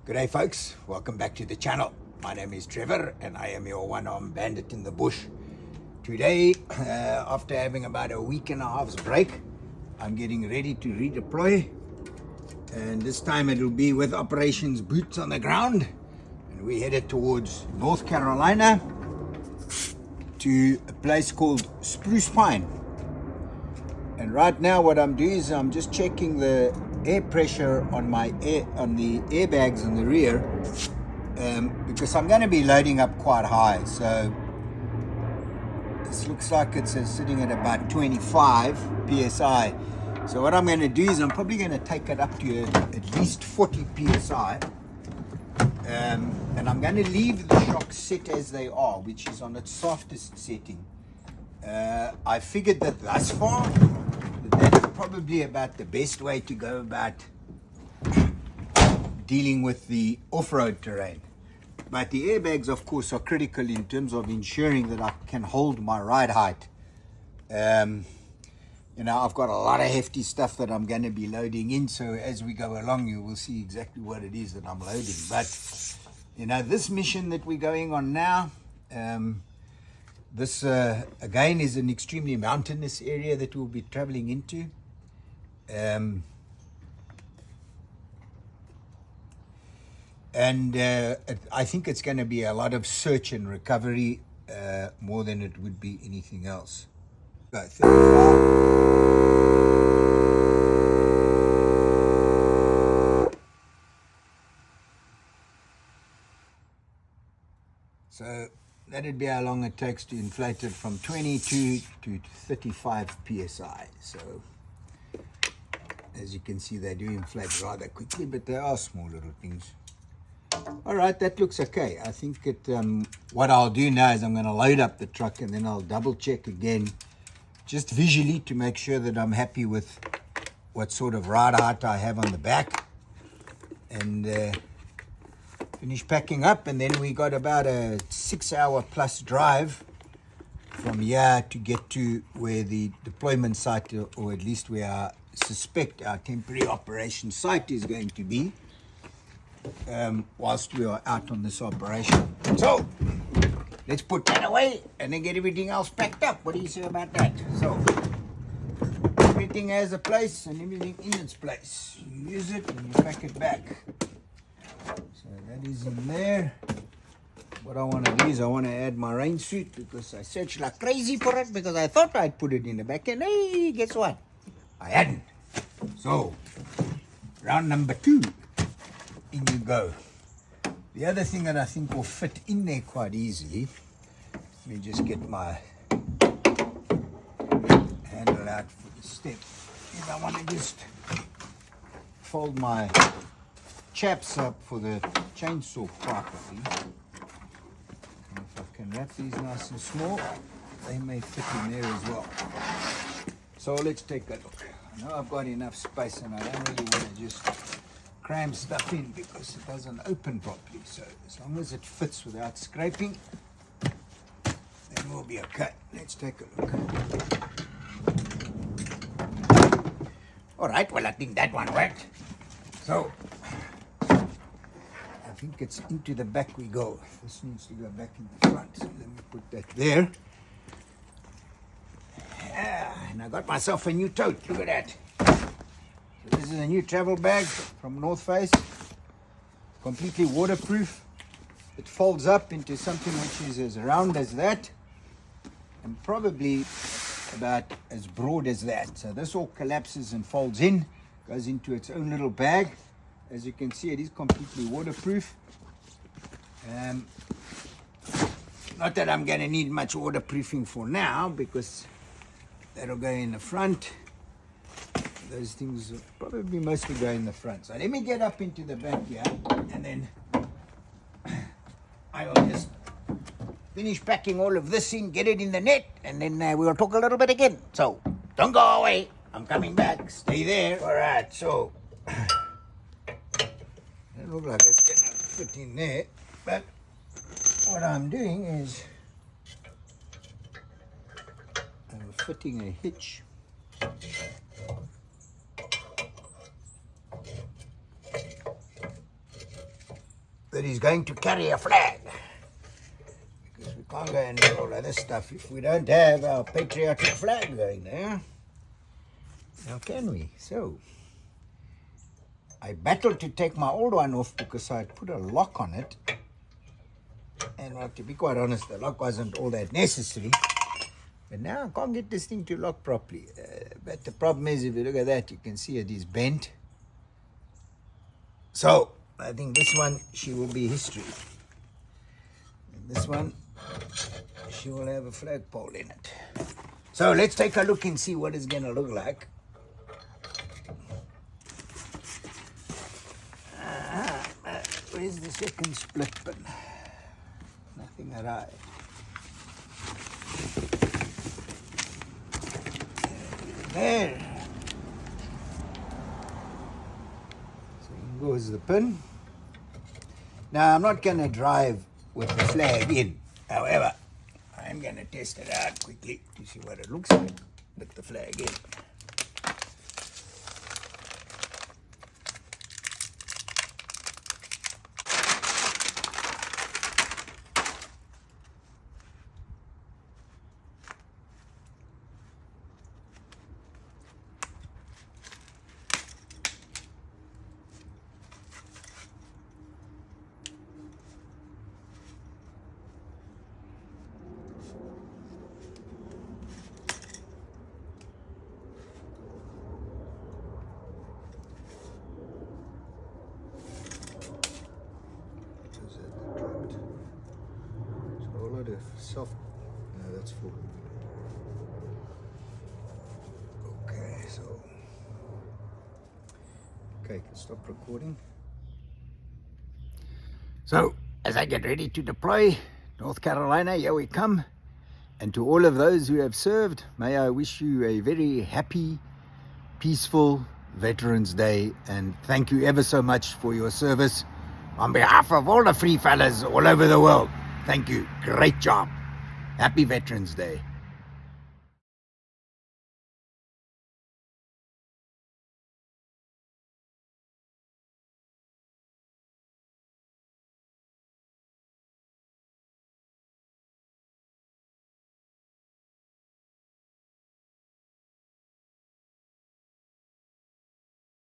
G'day folks, welcome back to the channel. My name is Trevor and I am your one-armed bandit in the bush. Today, after having about a week and a half's break, I'm getting ready to redeploy. And this time it will be with operations boots on the ground. And we headed towards North Carolina to a place called Spruce Pine. And right now what I'm doing is I'm just checking the air pressure on the airbags in the rear, because I'm going to be loading up quite high. So this looks like it's sitting at about 25 psi. So what I'm going to do is I'm probably going to take it up to at least 40 psi, and I'm going to leave the shocks set as they are, which is on its softest setting. I figured that thus far that's probably about the best way to go about dealing with the off-road terrain. But the airbags, of course, are critical in terms of ensuring that I can hold my ride height. You know, I've got a lot of hefty stuff that I'm going to be loading in, so as we go along you will see exactly what it is that I'm loading. But you know, this mission that we're going on now, this again is an extremely mountainous area that we'll be traveling into. I think it's going to be a lot of search and recovery more than it would be anything else. Go 35. So that'd be how long it takes to inflate it from 22 to 35 psi. So as you can see, they do inflate rather quickly, but they are small little things. All right, that looks okay. I think what I'll do now is I'm going to load up the truck and then I'll double check again, just visually, to make sure that I'm happy with what sort of ride height I have on the back, and finish packing up. And then we got about a 6-hour plus drive from here to get to where the deployment site, or at least where I suspect our temporary operation site is going to be, whilst we are out on this operation. So let's put that away and then get everything else packed up. What do you say about that? So everything has a place and everything in its place. You use it and you pack it back. So that is in there. What I want to do is I want to add my rain suit, because I searched like crazy for it, because I thought I'd put it in the back, and hey, guess what? I hadn't. So round number 2, in you go. The other thing that I think will fit in there quite easily, let me just get my handle out for the step, is I want to just fold my chaps up for the chainsaw properly. And if I can wrap these nice and small, they may fit in there as well. So let's take a look. I know I've got enough space and I don't really want to just cram stuff in because it doesn't open properly. So as long as it fits without scraping, then we'll be okay. Let's take a look. All right, well, I think that one worked. So I think it's into the back we go. This needs to go back in the front. So let me put that there. And I got myself a new tote. Look at that. So this is a new travel bag from North Face, completely waterproof. It folds up into something which is as round as that and probably about as broad as that. So this all collapses and folds in, goes into its own little bag. As you can see, it is completely waterproof. Not that I'm going to need much waterproofing for now, because that'll go in the front. Those things will probably mostly go in the front. So let me get up into the back here, and then I will just finish packing all of this in, get it in the net, and then we'll talk a little bit again. So don't go away. I'm coming back. Stay there. All right. So it looks like it's going to fit in there, but what I'm doing is I'm fitting a hitch that he's going to carry a flag. Because we can't go and do all of this stuff if we don't have our patriotic flag going there. Now can we? So, I battled to take my old one off because I put a lock on it. And well, to be quite honest, the lock wasn't all that necessary. But now I can't get this thing to lock properly. But the problem is, if you look at that, you can see it is bent. So, I think this one, she will be history. And this one, she will have a flagpole in it. So, let's take a look and see what it's going to look like. Where's the second split pin? Nothing arrived. There. So in goes the pin. Now I'm not going to drive with the flag in. However, I'm going to test it out quickly to see what it looks like with the flag in. Soft. No, that's full. Okay, so. Okay, can stop recording. So, as I get ready to deploy, North Carolina, here we come. And to all of those who have served, may I wish you a very happy, peaceful Veterans Day. And thank you ever so much for your service. On behalf of all the free fellas all over the world, thank you. Great job. Happy Veterans Day.